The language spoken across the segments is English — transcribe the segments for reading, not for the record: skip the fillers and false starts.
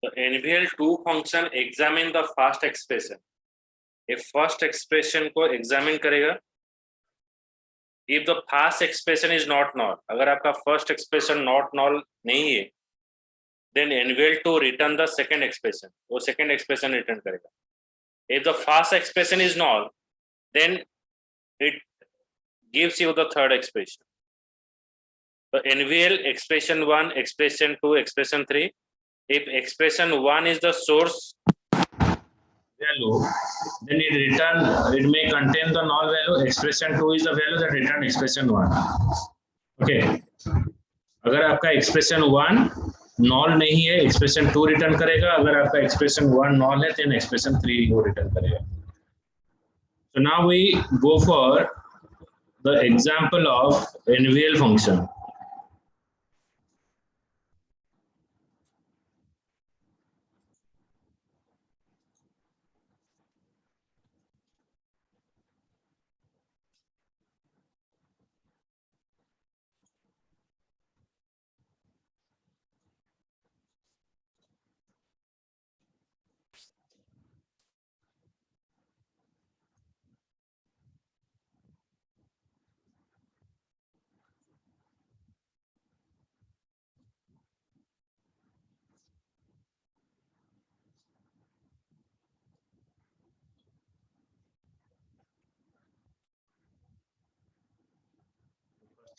The NVL2 function examine the first expression. ये first expression को examine करेगा. If the first expression is not null, अगर आपका first expression not null नहीं है, then NVL2 return the second expression. वो second expression return करेगा. If the first expression is null, then it gives you the third expression. So NVL expression 1, expression 2, expression 3. If expression 1 is the source value, then it may contain the null value. Expression 2 is the value that return expression 1. Okay. अगर आपका expression 1 null नहीं है, expression 2 return करेगा. अगर आपका expression 1 null है, then expression 3 वो return करेगा. So now we go for the example of NVL function.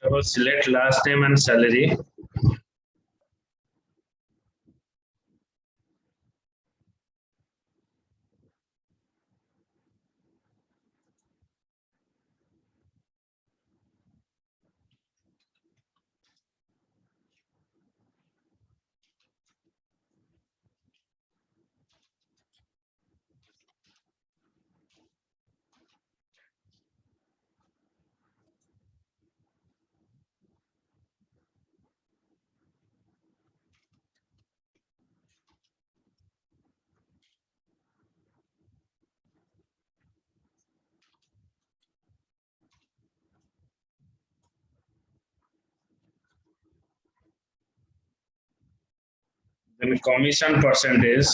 So select last name and salary. Then commission percentage.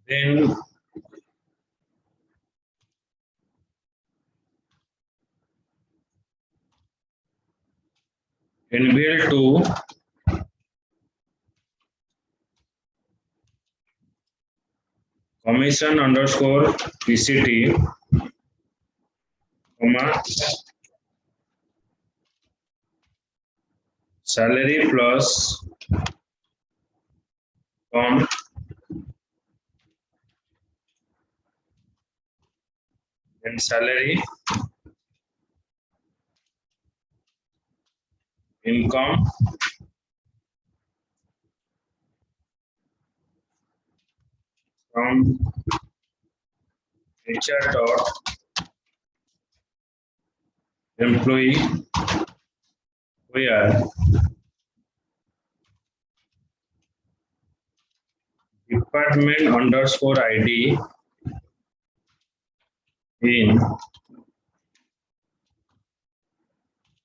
Then NVL2 commission underscore PCT, comma salary plus comp then salary income from HR dot employee where department underscore ID in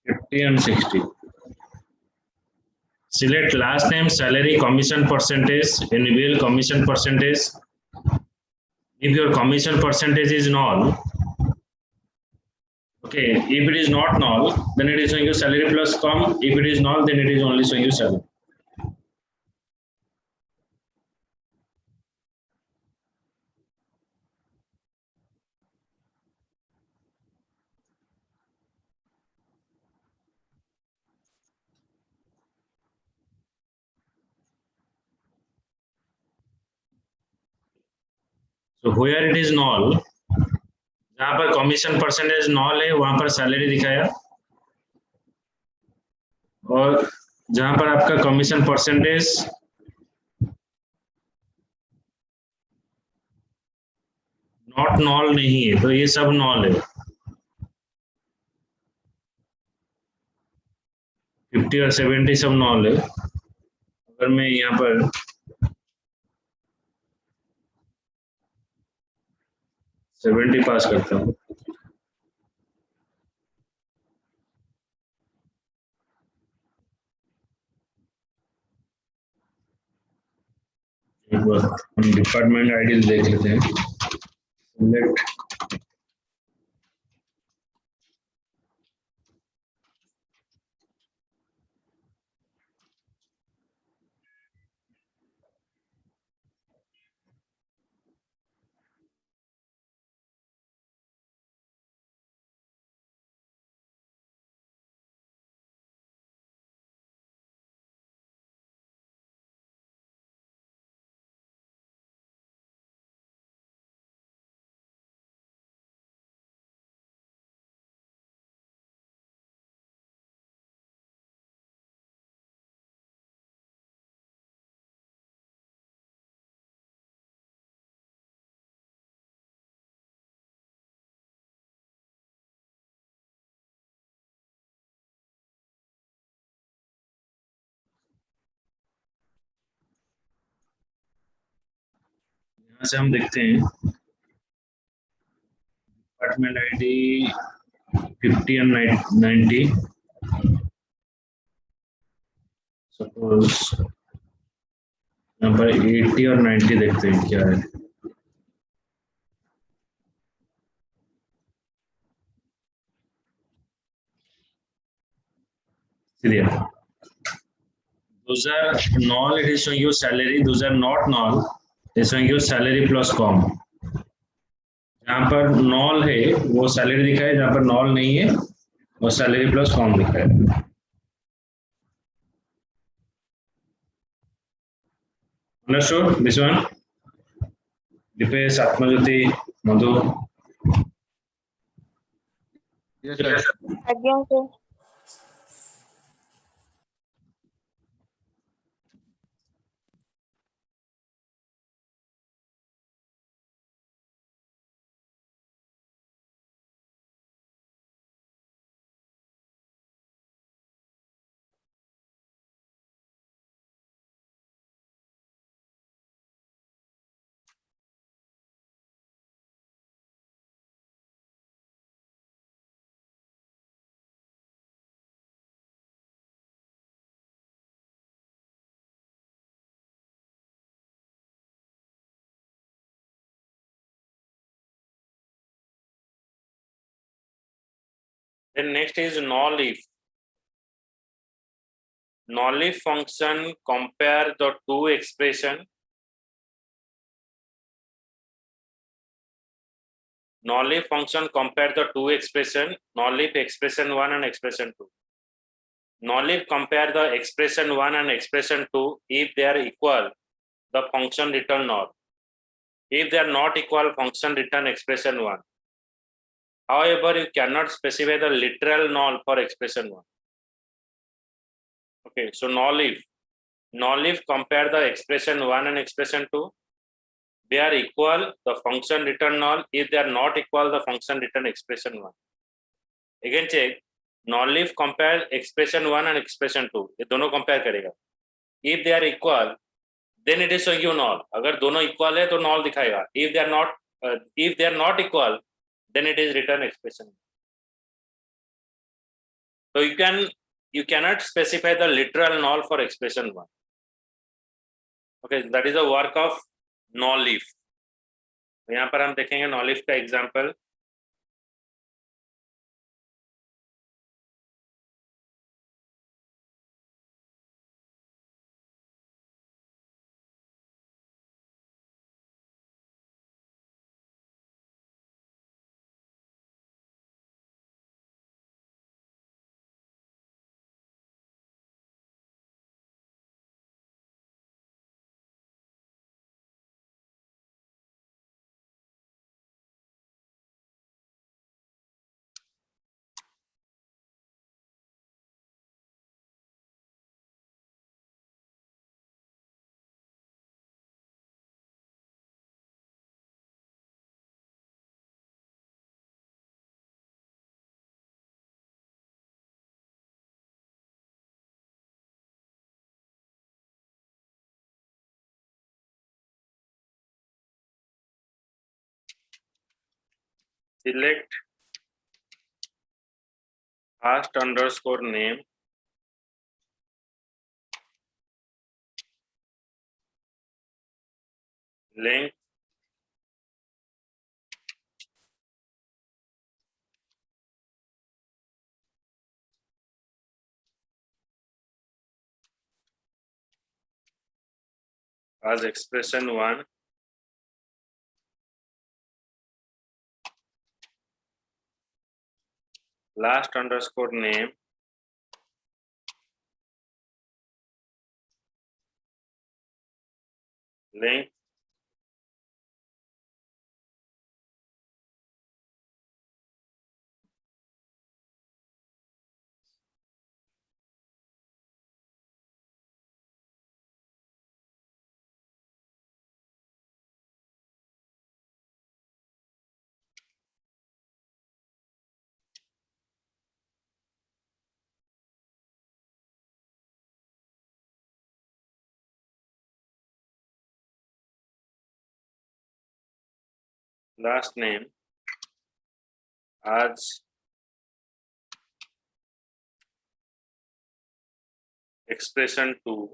50 and 60. Select last name, salary, commission percentage, NVL commission percentage. If your commission percentage is null, okay, if it is not null, then it is showing you salary plus com. If it is null, then it is only showing you salary. So where it is null, जहां पर commission percentage knoll है वहां पर salary दिखाया, और जहां पर आपका कमीशन परसेंटेज नॉट नॉल नहीं है तो ये सब नॉल है। 50 और 70 सब नॉल है। अगर मैं यहाँ पर 70 पास करता हूँ, एक बार हम डिपार्टमेंट आईडी देख लेते हैं। सिलेक्ट, यहाँ से हम देखते हैं डिपार्टमेंट आईडी 50 और 90। सपोज यहाँ पर 80 और 90 देखते हैं क्या है। Serial, those are null, it is showing you salary, those are not null, it is showing you salary plus com। जहाँ पर नॉल है वो सैलरी दिखाए, जहाँ पर नॉल नहीं है वो सैलरी प्लस कॉम दिखाए। Understood this one? Dipesh, Atmajyoti, Madhu? Yes, sir. ଆଜ୍ଞା sir। Then next is null if. Null if function compare the two expression. Null if function compare the two expression, null if expression 1 and expression 2. Null if compare the expression 1 and expression 2, if they are equal, the function return null. If they are not equal, function return expression 1. However, you cannot specify the literal null for expression 1. Okay, so null if compare the expression 1 and expression 2, they are equal, the function return null. If they are not equal, the function return expression 1. Again check, null if compare expression 1 and expression 2, ये दोनों compare करेगा। If they are equal, then it is showing you null. अगर दोनों equal है तो null दिखाएगा। If they are not equal, then it is return expression. So you cannot specify the literal null for expression 1. Okay, that is the work of null if। यहाँ पर हम देखेंगे null if का example. select first underscore name length as expression 1, last underscore name length last name as expression 2,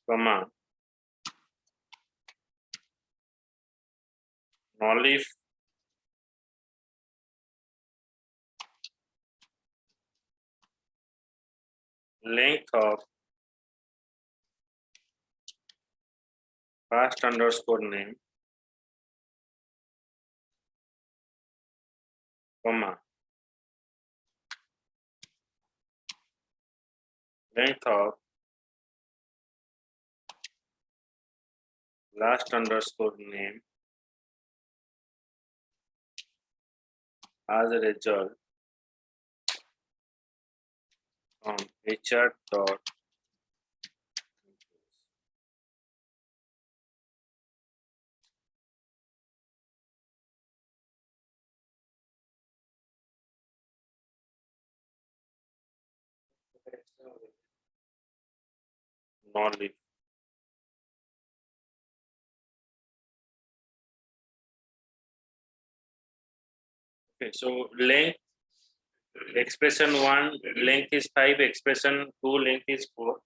comma nolif length of first underscore name, comma length of last underscore name as a result from HR dot nolif. Okay, so length expression 1 length is 5, expression 2 length is 4.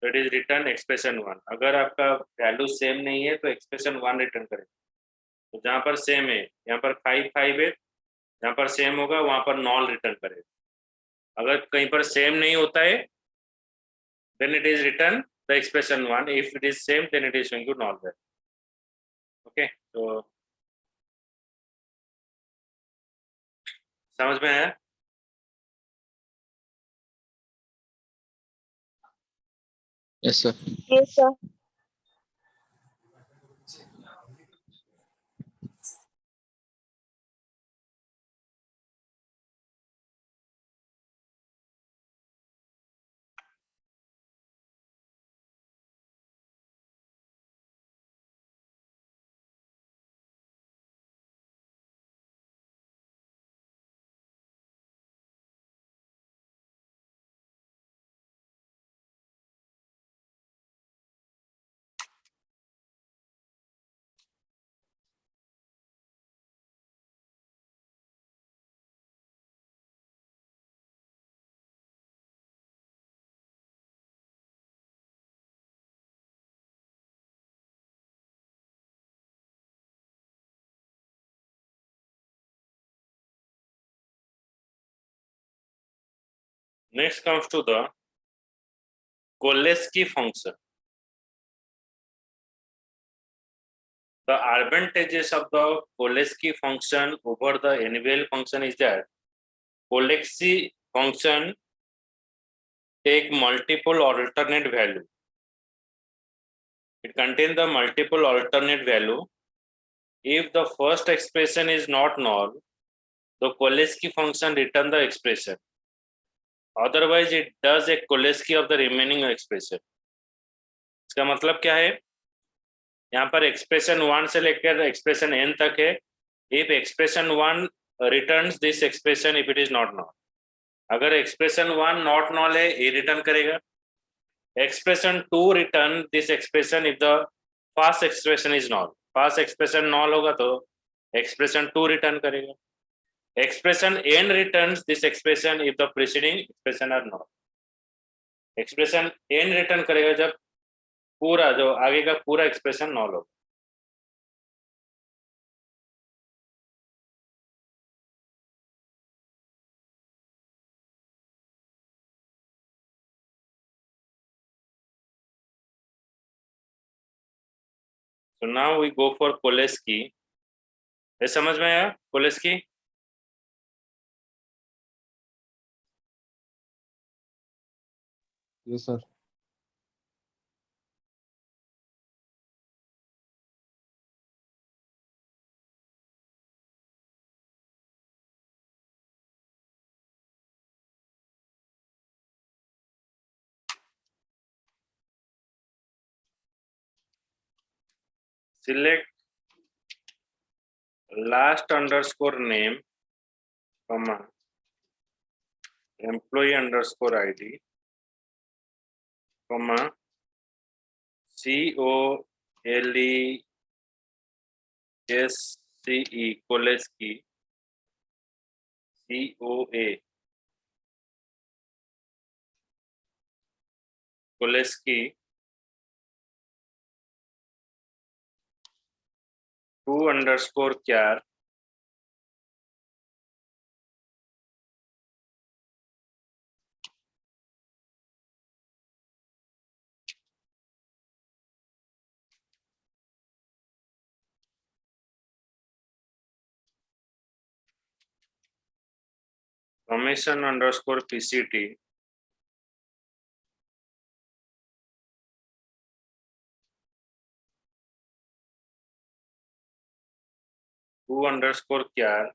That is return expression 1. अगर आपका value same नहीं है तो expression 1 return करें. तो जहाँ पर same है यहाँ पर 5 5 है, जहाँ पर सेम होगा वहाँ पर नॉल रिटर्न करें. अगर कहीं पर सेम नहीं होता है then it is return the expression 1. If it is same then it is going to null value. Okay, so समझ में आया? Yes, sir. Yes, sir. Next comes to the Cholesky function. The advantages of the Cholesky function over the annual function is that Cholesky function take multiple alternate value. It contains the multiple alternate value. If the first expression is not null, the Cholesky function return the expression. Otherwise, it does a Cholesky of the remaining expression. इसका मतलब क्या है? यहाँ पर expression 1 से लेकर expression n तक है. If expression 1 returns this expression if it is not null. अगर expression 1 not null है, ये return करेगा. Expression 2 return this expression if the first expression is null. Fast expression knoll होगा तो एक्सप्रेशन 2 रिटर्न करेगा. Expression n returns this expression if the preceding expression are not. Expression n return करेगा जब पूरा जो आगे का पूरा एक्सप्रेशन नॉल हो. So now we go for Koleski. ये समझ में आया कोलेस्की? Yes, sir. Select last underscore name, comma, employee underscore ID, comma, COLESCE, Koleski, COA, Koleski, 2 underscore char, commission underscore PCT, two underscore char,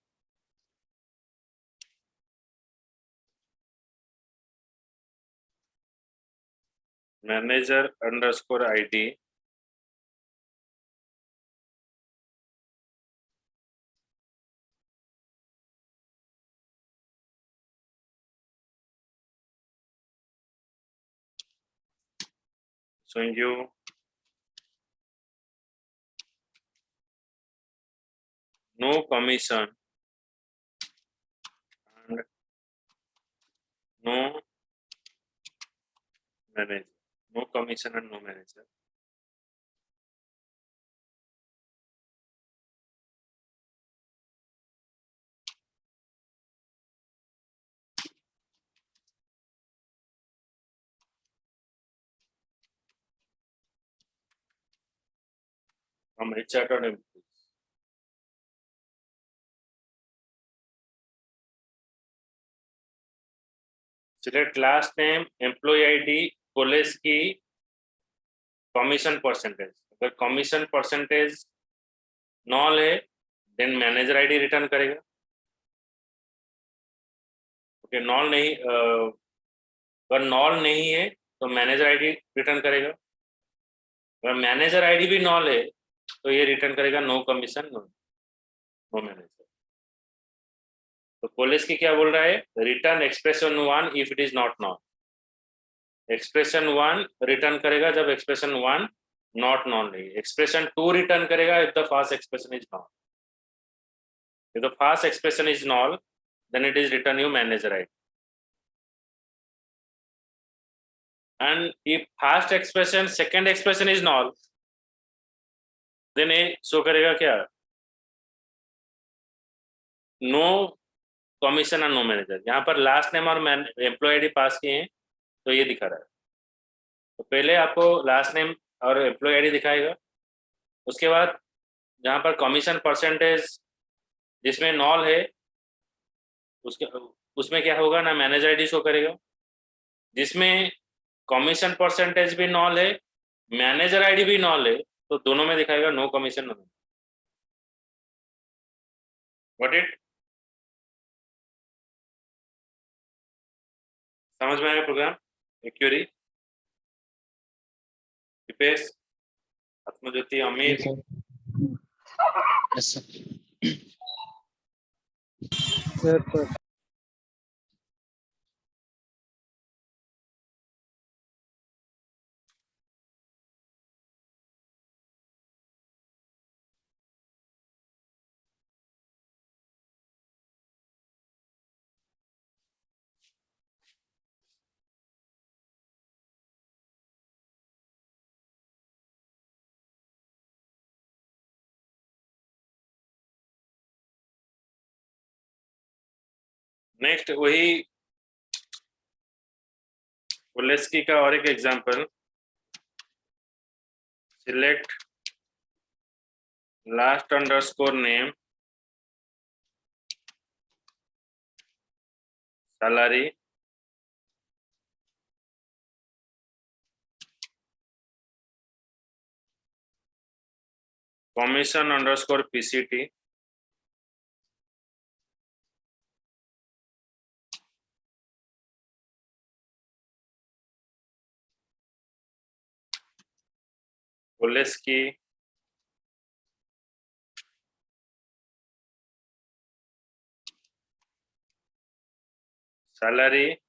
manager underscore ID, showing you no commission and no manager, no commission and no manager. From HR.employees. Select last name, employee ID, Koleski, commission percentage. अगर commission percentage null है, then manager ID return करेगा. Okay, null नहीं, अगर null नहीं है, तो manager ID return करेगा. अगर manager ID भी null है, तो ये return करेगा no commission, no manager. तो कोलेस्की क्या बोल रहा है? Return expression 1 if it is not non. Expression 1 return करेगा जब एक्सप्रेशन 1 नॉट नॉन नहीं. एक्सप्रेशन 2 रिटर्न करेगा if the first expression is non. If the first expression is non, then it is return you manager ID. And if first expression, second expression is null, then ये show करेगा क्या? No commission और know manager. यहाँ पर last name और employ ID पास किए हैं, तो ये दिखा रहा है. तो पहले आपको लास्ट नेम और एम्प्लॉय आईडी दिखाएगा. उसके बाद जहाँ पर कमीशन परसेंटेज जिसमें नॉल है, उसके उसमें क्या होगा ना, मैनेजर आईडी शो करेगा. जिसमें कमीशन परसेंटेज भी नॉल है, मैनेजर आईडी भी नॉल है, तो दोनों में दिखाएगा no commission no. What it? समझ में आया program? Query? Dipesh, Atmajyoti, Amit? Yes, sir. Yes, sir. Next वही वोलेस्की का और एक example, select last underscore name, salary, commission underscore PCT, Oleski, salary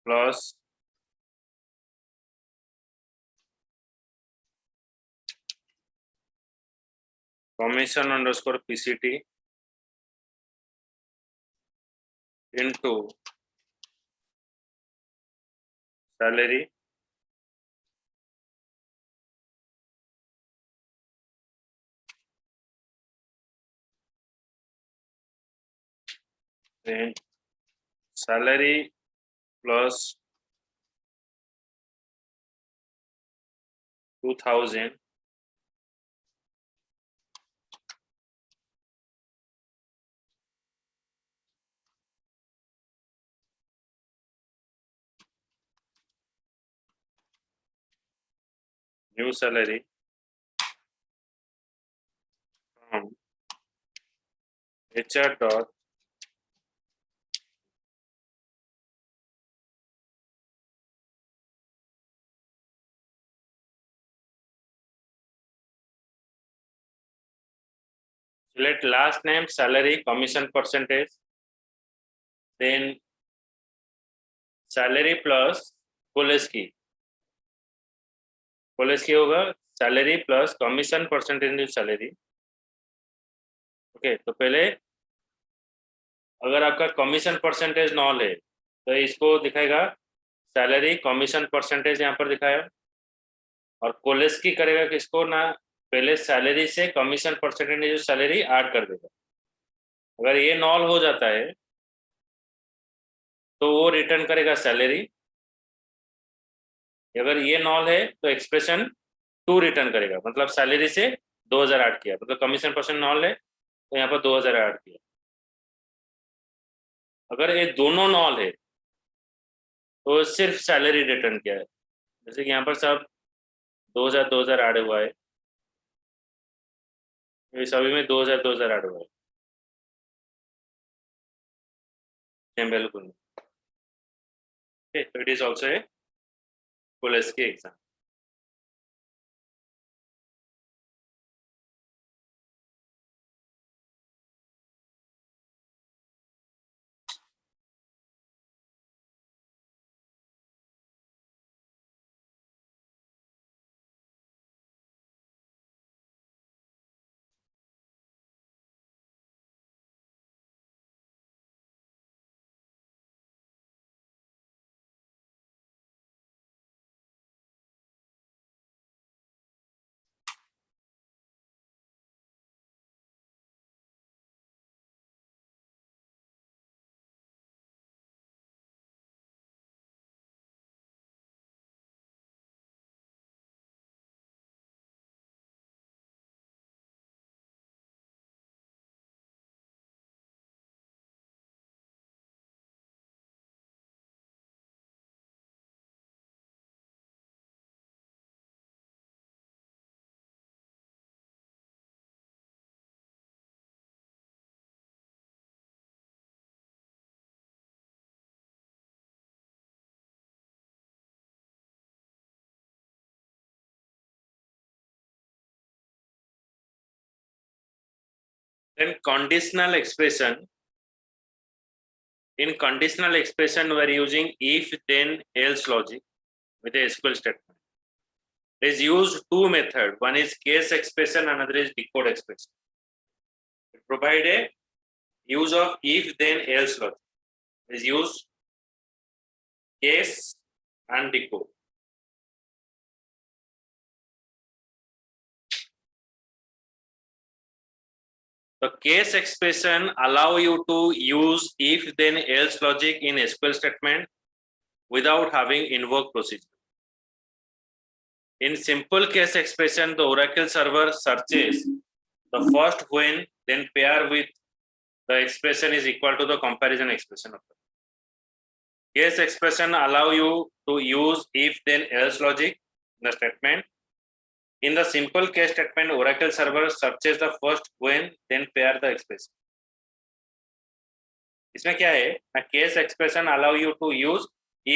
plus commission underscore PCT into salary and salary plus 2000 new salary from HR dot select last name, salary, commission percentage, then salary plus Oleski होगा salary plus commission percentage salary. Okay, तो पहले अगर आपका commission percentage knoll है तो इसको दिखाएगा salary commission percentage, यहाँ पर दिखाया, और कोलेस्की करेगा किसको ना, पहले सैलरी से कमीशन परसेंटेज जो सैलरी ऐड कर देगा। अगर ये नॉल हो जाता है तो वो रिटर्न करेगा सैलरी, अगर ये नॉल है तो एक्सप्रेशन 2 रिटर्न करेगा, मतलब सैलरी से 2000 ऐड किया, मतलब कमीशन परसेंट नॉल है तो यहाँ पर 2000 ऐड किया। अगर ये दोनों नॉल है तो सिर्फ सैलरी रिटर्न किया है, जैसे कि यहाँ पर सब 2000 ऐड हुआ है, ये सभी में 2000 ऐड हुआ है, बिल्कुल। so it is also a Koleski exam. Then conditional expression. In conditional expression, we are using if, then, else logic with a SQL statement. There is used two methods. One is case expression, another is decode expression. It provide a use of if, then, else logic. It is use case and decode. The case expression allow you to use if then else logic in SQL statement without having invoke procedure. In simple case expression, the Oracle server searches the first when, then pair with the expression is equal to the comparison expression of the case expression allow you to use if then else logic in the statement. In the simple case statement, Oracle server searches the first when, then pair the expression. इसमें क्या है ना, case expression allow you to use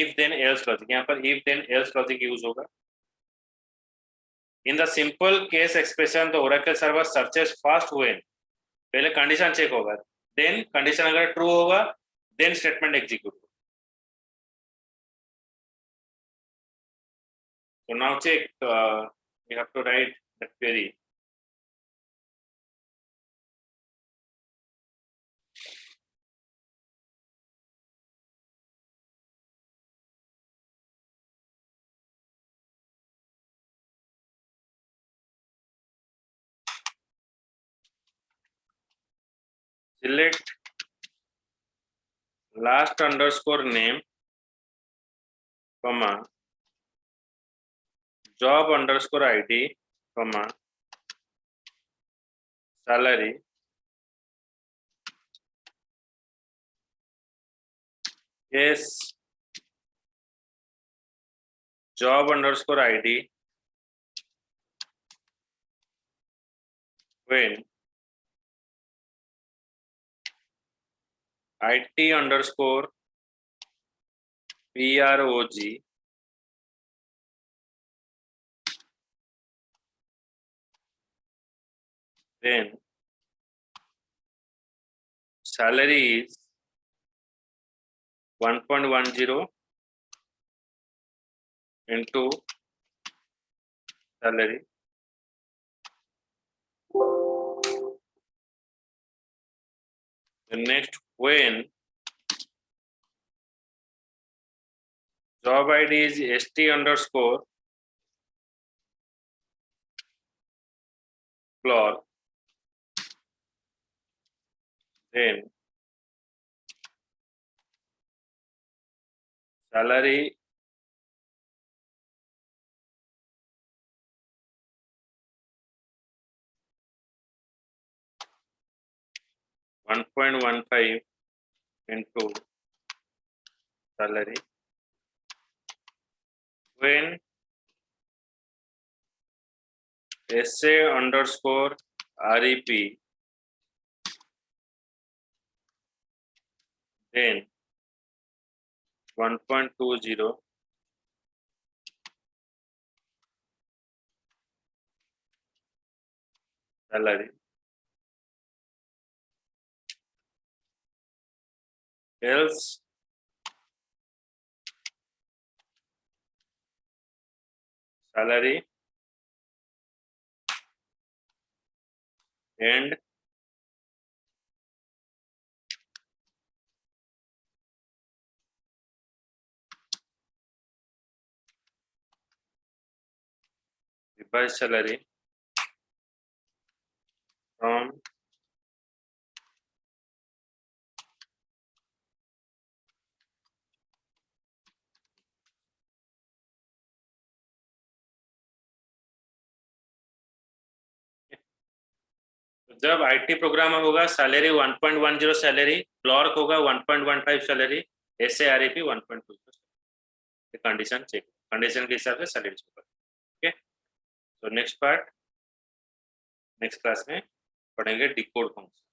if then else logic, यहाँ पर if then else logic use होगा. In the simple case expression the Oracle server searches first when, पहले condition check होगा, then condition अगर ट्रू होगा then statement execute होगा. So now check, you have to write the query. Select last underscore name, comma, job underscore ID, comma, salary, yes, job underscore ID, when IT underscore PROG, then salary is 1.10 into salary, the next when job ID is ST underscore clock, then salary $1.15 into salary, when SA underscore REP, then 1.20 salary, else salary and revised salary from जब IT program होगा salary 1.10 salary, clerk होगा 1.15 salary, SAREP 1.20, condition check, condition के हिसाब से salary होगा. Okay, तो next part next class में पढ़ेंगे डिकोड फंक्शन.